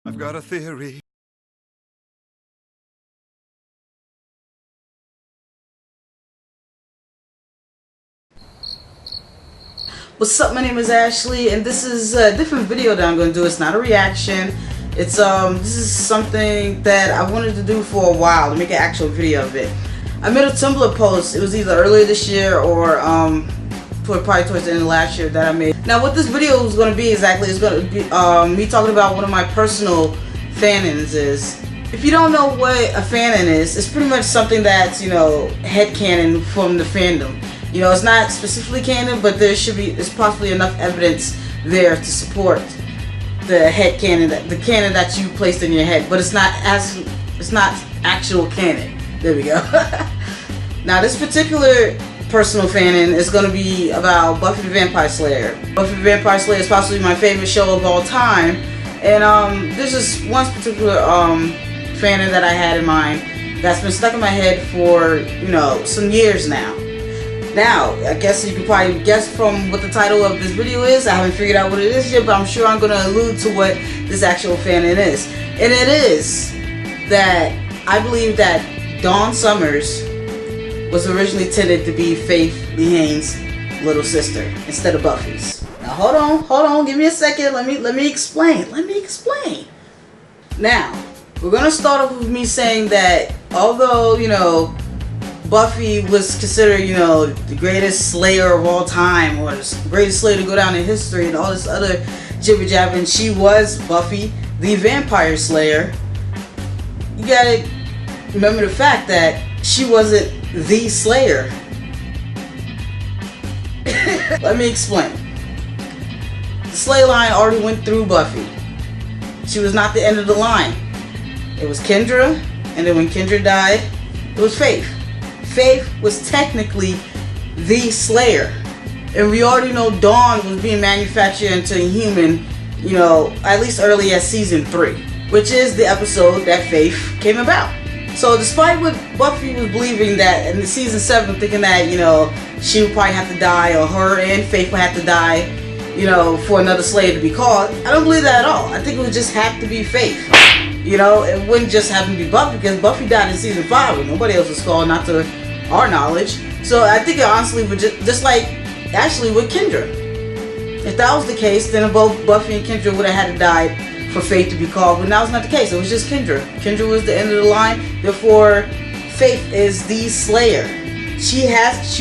I've got a theory. What's up, my name is Ashley, and this is a different video that I'm going to do. It's not a reaction. It's this is something that I wanted to do for a while, to make an actual video of it. I made a Tumblr post. It was either earlier this year or probably towards the end of last year that I made. Now what this video is going to be exactly is going to be me talking about one of my personal fanins is. If you don't know what a fanon is, it's pretty much something that's, you know, headcanon from the fandom. You know, it's not specifically canon, but there's possibly enough evidence there to support the headcanon, the canon that you placed in your head. But it's not actual canon. There we go. Now this particular personal fanon is going to be about Buffy the Vampire Slayer. Buffy the Vampire Slayer is possibly my favorite show of all time, and there's just one particular fanon that I had in mind that's been stuck in my head for, you know, some years now. Now, I guess you can probably guess from what the title of this video is. I haven't figured out what it is yet, but I'm sure I'm going to allude to what this actual fanon is. And it is that I believe that Dawn Summers was originally intended to be Faith Lehane's little sister instead of Buffy's. Now hold on, give me a second. Let me explain. Now, we're going to start off with me saying that although, you know, Buffy was considered, you know, the greatest slayer of all time, or the greatest slayer to go down in history and all this other jibber jabber, and she was Buffy the Vampire Slayer, you gotta remember the fact that she wasn't the Slayer. Let me explain. The Slay line already went through Buffy. She was not the end of the line. It was Kendra, and then when Kendra died, it was Faith. Faith was technically the Slayer, and we already know Dawn was being manufactured into a human, you know, at least early as season 3, which is the episode that Faith came about. So despite what Buffy was believing that in the season 7, thinking that, you know, she would probably have to die, or her and Faith would have to die, you know, for another Slayer to be called, I don't believe that at all. I think it would just have to be Faith. You know, it wouldn't just happen to be Buffy, because Buffy died in season 5 and nobody else was called, not to our knowledge. So I think it honestly would just like Ashley with Kendra. If that was the case, then both Buffy and Kendra would have had to die for Faith to be called, but that was not the case. It was just Kendra. Kendra was the end of the line, therefore Faith is the Slayer. She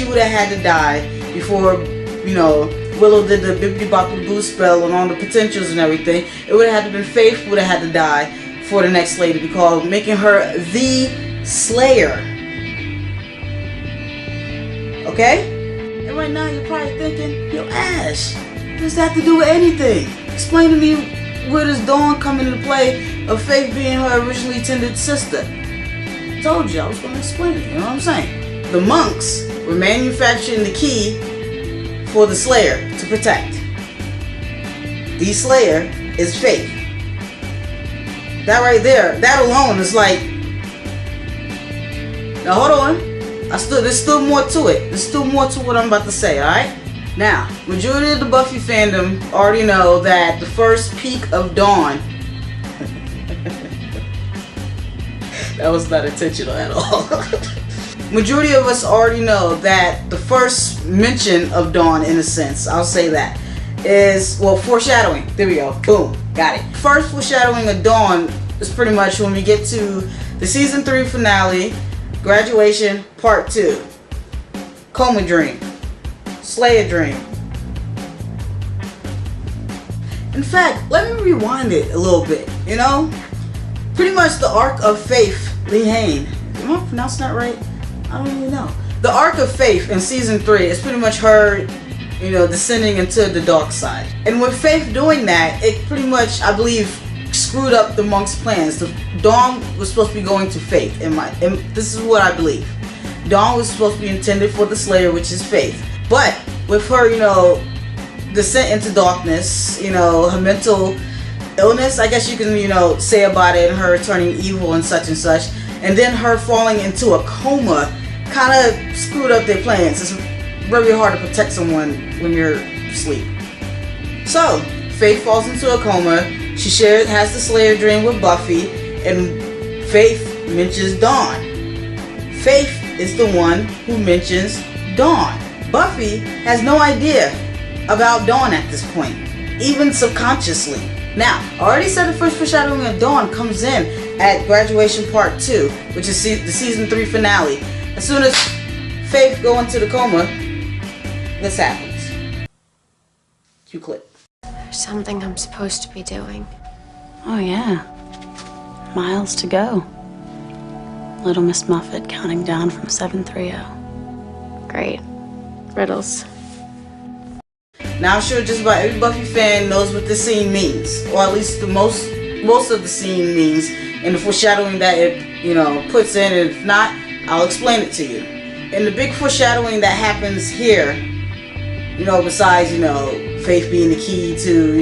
would have had to die before, you know, Willow did the bippity boppity boo spell and all the potentials and everything. It would have had to been Faith would have had to die for the next Slayer to be called, making her the Slayer. Okay? And right now you're probably thinking, yo Ash, what does that have to do with anything? Explain to me, where does Dawn come into play of Faith being her originally intended sister? I told you I was going to explain it, you know what I'm saying? The monks were manufacturing the key for the Slayer to protect. The Slayer is Faith. That right there, that alone is like, now hold on. There's still more to it. There's still more to what I'm about to say, alright? Now, majority of the Buffy fandom already know that the first peak of Dawn that was not intentional at all. Majority of us already know that the first mention of Dawn, in a sense, I'll say that, is, well, foreshadowing. There we go. Boom. Got it. First foreshadowing of Dawn is pretty much when we get to the season 3 finale, Graduation Part 2, Coma Dream, Slayer Dream. In fact, let me rewind it a little bit, you know? Pretty much the arc of Faith Lehane. Am I pronouncing that right? I don't even know. The arc of Faith in season 3 is pretty much her, you know, descending into the dark side. And with Faith doing that, it pretty much, I believe, screwed up the monks' plans. The Dawn was supposed to be going to Faith. And this is what I believe. Dawn was supposed to be intended for the Slayer, which is Faith. But with her, you know, descent into darkness, you know, her mental illness, I guess you can, you know, say about it, and her turning evil and such, and then her falling into a coma, kind of screwed up their plans. It's very hard to protect someone when you're asleep. So Faith falls into a coma. has the Slayer dream with Buffy, and Faith mentions Dawn. Faith is the one who mentions Dawn. Buffy has no idea about Dawn at this point, even subconsciously. Now, I already said the first foreshadowing of Dawn comes in at Graduation Part 2, which is the Season 3 finale. As soon as Faith go into the coma, this happens. Cue clip. There's something I'm supposed to be doing. Oh yeah. Miles to go. Little Miss Muffet counting down from 730. Great. Riddles. Now I'm sure just about every Buffy fan knows what this scene means, or at least the most of the scene means, and the foreshadowing that it puts in. And if not, I'll explain it to you. And the big foreshadowing that happens here, besides Faith being the key to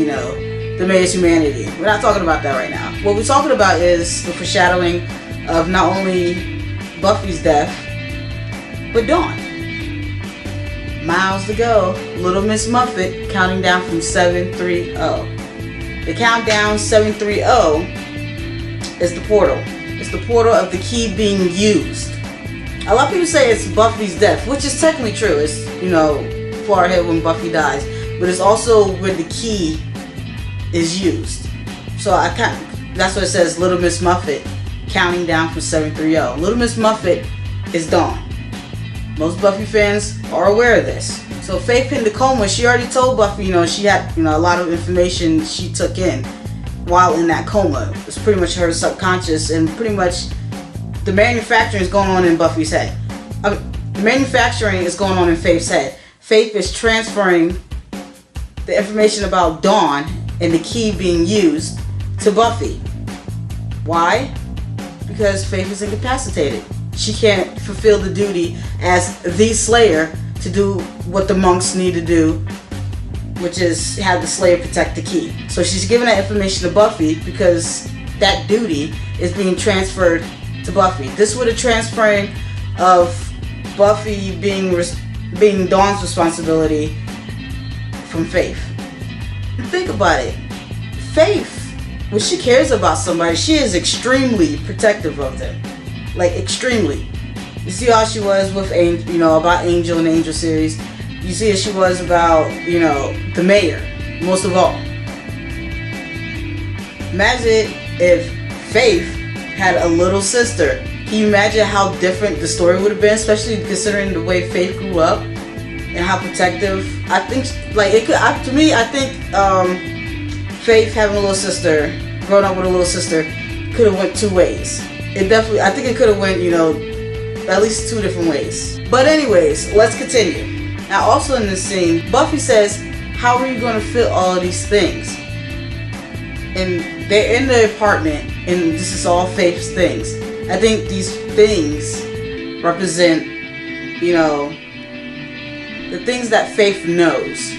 the Mayor's humanity, we're not talking about that right now. What we're talking about is the foreshadowing of not only Buffy's death, but Dawn. Miles to go. Little Miss Muffet counting down from 730. The countdown 730 is the portal. It's the portal of the key being used. A lot of people say it's Buffy's death, which is technically true. It's, far ahead when Buffy dies. But it's also where the key is used. So that's what it says, Little Miss Muffet counting down from 730. Little Miss Muffet is Dawn. Most Buffy fans are aware of this. So Faith in the coma, she already told Buffy, she had, a lot of information she took in while in that coma. It's pretty much her subconscious, and pretty much the manufacturing is going on in Buffy's head. The manufacturing is going on in Faith's head. Faith is transferring the information about Dawn and the key being used to Buffy. Why? Because Faith is incapacitated. She can't fulfill the duty as the Slayer to do what the monks need to do, which is have the Slayer protect the key. So she's giving that information to Buffy because that duty is being transferred to Buffy. This was a transferring of Buffy being Dawn's responsibility from Faith. And think about it. Faith, when she cares about somebody, she is extremely protective of them. Like, extremely. You see how she was with about Angel and the Angel series. You see how she was about, the Mayor, most of all. Imagine if Faith had a little sister. Can you imagine how different the story would have been, especially considering the way Faith grew up and how protective? I think, I think Faith having a little sister, growing up with a little sister, could have went two ways. I think it could have went, at least two different ways. But anyways, let's continue. Now also in this scene, Buffy says, how are you going to fit all of these things? And they're in the apartment, and this is all Faith's things. I think these things represent, the things that Faith knows.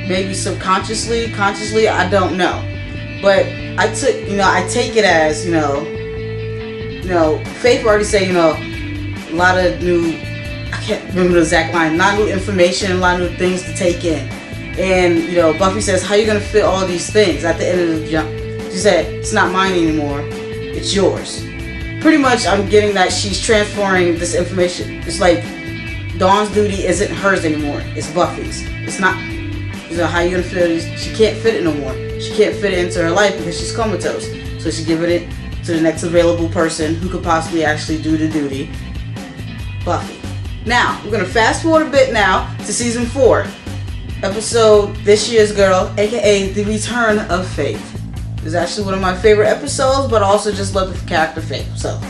Maybe subconsciously, consciously, I don't know. But I take it as, Faith already said, a lot of new, I can't remember the exact line, a lot of new information, a lot of new things to take in. And, Buffy says, how are you going to fit all these things? At the end of the jump, she said, it's not mine anymore, it's yours. Pretty much, I'm getting that she's transferring this information. It's like, Dawn's duty isn't hers anymore, it's Buffy's. It's not, how are you going to fit it? She can't fit it no more. She can't fit it into her life because she's comatose. So she's giving it to the next available person who could possibly actually do the duty, Buffy. Now, we're going to fast forward a bit now to season 4. Episode This Year's Girl, aka The Return of Faith. It's actually one of my favorite episodes, but I also just love the character Faith. So,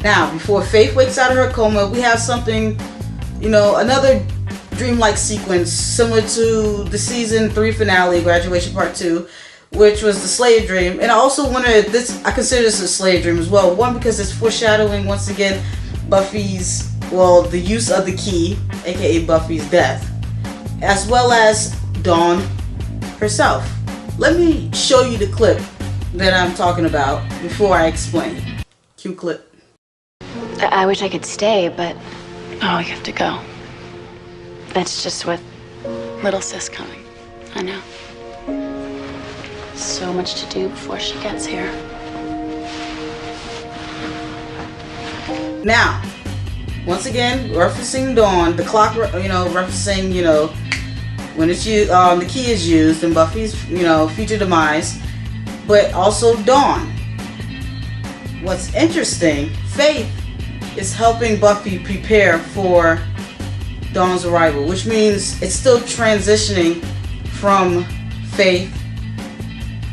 now, before Faith wakes out of her coma, we have something, another dreamlike sequence similar to the season 3 finale, Graduation Part 2, which was the Slayer dream. And I also wanted this, I consider this a Slayer dream as well. One, because it's foreshadowing once again Buffy's, the use of the key, aka Buffy's death, as well as Dawn herself. Let me show you the clip that I'm talking about before I explain. Cue clip. I wish I could stay, but Oh, you have to go. that's just with Little sis coming. I know. So much to do before she gets here. Now, once again, referencing Dawn, the clock, referencing, when it's used, the key is used in Buffy's, future demise, but also Dawn. What's interesting, Faith is helping Buffy prepare for Dawn's arrival, which means it's still transitioning from Faith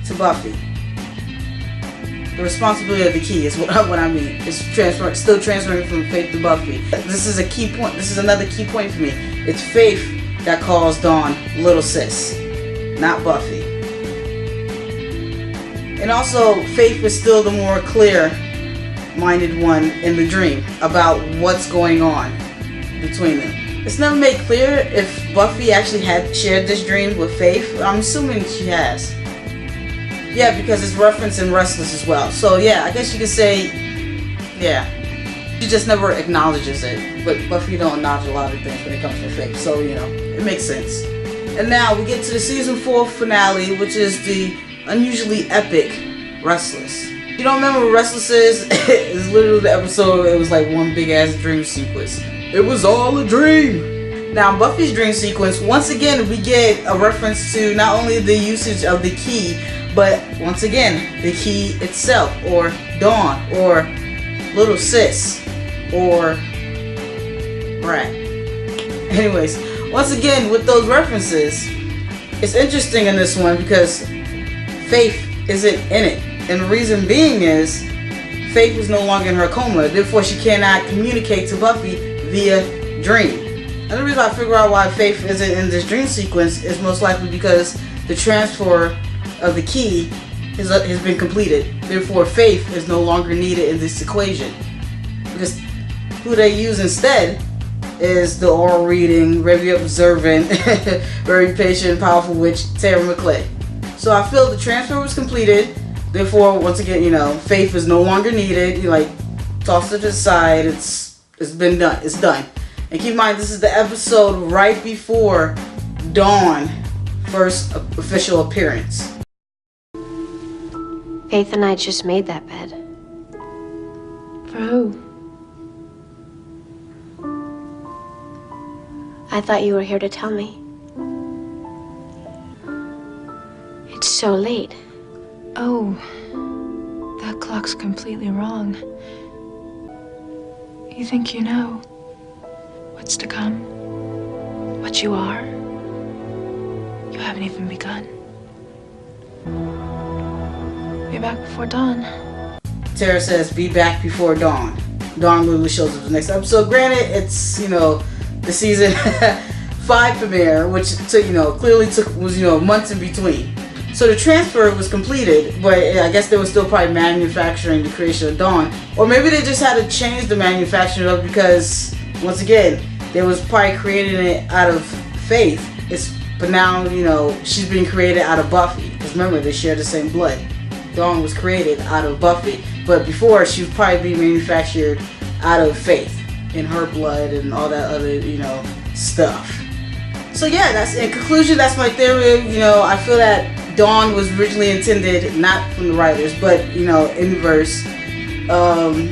to Buffy. The responsibility of the key is what I mean. It's still transferring from Faith to Buffy. This is a key point. This is another key point for me. It's Faith that calls Dawn little sis, not Buffy. And also, Faith is still the more clear-minded one in the dream about what's going on between them. It's never made clear if Buffy actually had shared this dream with Faith. I'm assuming she has. Yeah, because it's referenced in Restless as well. So yeah, I guess you could say, yeah. She just never acknowledges it. But Buffy don't acknowledge a lot of things when it comes to Faith. So, it makes sense. And now we get to the season 4 finale, which is the unusually epic Restless. You don't remember what Restless is? It's literally the episode, it was like one big ass dream sequence. It was all a dream. Now, in Buffy's dream sequence, once again, we get a reference to not only the usage of the key, but once again, the key itself, or Dawn, or little sis, or brat. Anyways, once again, with those references, it's interesting in this one because Faith isn't in it. And the reason being is, Faith is no longer in her coma, therefore she cannot communicate to Buffy via dream. And the reason I figure out why Faith isn't in this dream sequence is most likely because the transfer of the key has been completed. Therefore, Faith is no longer needed in this equation. Because who they use instead is the oral reading, very observant, very patient, powerful witch, Tara McClay. So I feel the transfer was completed. Therefore, once again, Faith is no longer needed. You toss it to the side. It's been done. It's done. And keep in mind, this is the episode right before Dawn first official appearance. Faith and I just made that bed. For who? I thought you were here to tell me. It's so late. Oh, that clock's completely wrong. You think you know what's to come? What you are? You haven't even begun. Be back before dawn. Tara says, be back before dawn. Dawn literally shows up the next episode. Granted, it's, the season 5 premiere, which clearly was months in between. So the transfer was completed, but I guess they were still probably manufacturing the creation of Dawn. Or maybe they just had to change the manufacturing of it because, once again, they was probably creating it out of Faith. But now, she's being created out of Buffy. Because remember, they share the same blood. Dawn was created out of Buffy. But before, she was probably being manufactured out of Faith. In her blood and all that other, stuff. So yeah, that's in conclusion, that's my theory. I feel that Dawn was originally intended, not from the writers, but, in verse,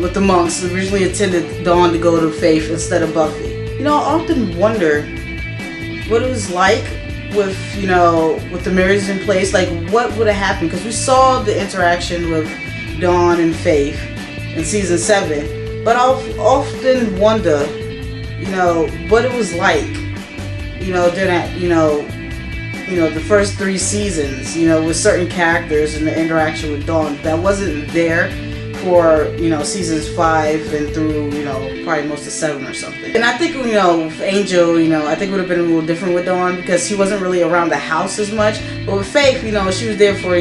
with the monks, originally intended Dawn to go to Faith instead of Buffy. I often wonder what it was like with, with the marriages in place, like what would have happened, because we saw the interaction with Dawn and Faith in season 7, but I often wonder, what it was like, during that, the first 3 seasons, with certain characters and the interaction with Dawn that wasn't there for, seasons 5 and through, probably most of 7 or something. And I think, with Angel, I think it would have been a little different with Dawn because she wasn't really around the house as much. But with Faith, she was there for,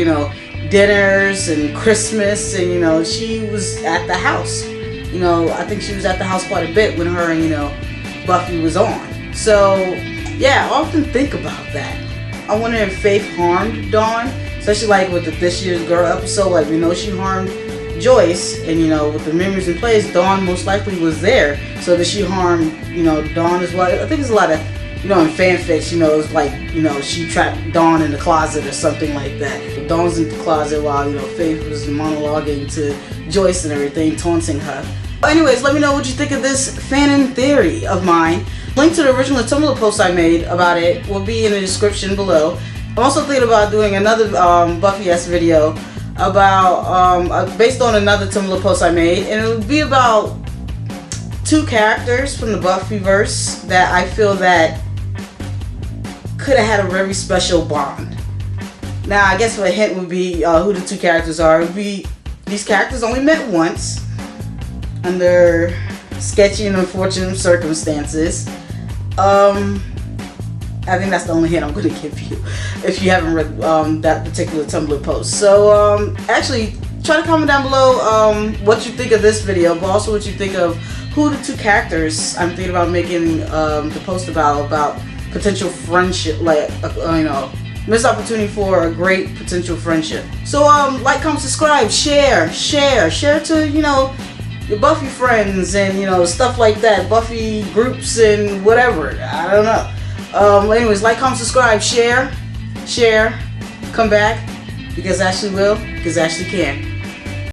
dinners and Christmas and, she was at the house. I think she was at the house quite a bit when her and, Buffy was on. So, yeah, I often think about that. I wonder if Faith harmed Dawn, especially like with the This Year's Girl episode, like we know she harmed Joyce, and with the memories in place, Dawn most likely was there, so that she harmed, Dawn as well. I think there's a lot of you know, in fanfics, you know, it's like, you know, she trapped Dawn in the closet or something like that. Dawn's in the closet while, you know, Faith was monologuing to Joyce and everything, taunting her. Anyways, let me know what you think of this fanon theory of mine. Link to the original Tumblr post I made about it will be in the description below. I'm also thinking about doing another Buffy-esque video about based on another Tumblr post I made, and it would be about 2 characters from the Buffyverse that I feel that could have had a very special bond. Now, I guess a hint would be who the 2 characters are. It would be these characters only met once under sketchy and unfortunate circumstances. I think that's the only hint I'm going to give you if you haven't read that particular Tumblr post. So actually, try to comment down below what you think of this video, but also what you think of who the 2 characters I'm thinking about making the post about potential friendship, like you know, missed opportunity for a great potential friendship. So like, comment, subscribe, share to, you know, your Buffy friends and, you know, stuff like that, Buffy groups and whatever. I don't know. Anyways, like, comment, subscribe, share, come back, because Ashley will, because Ashley can.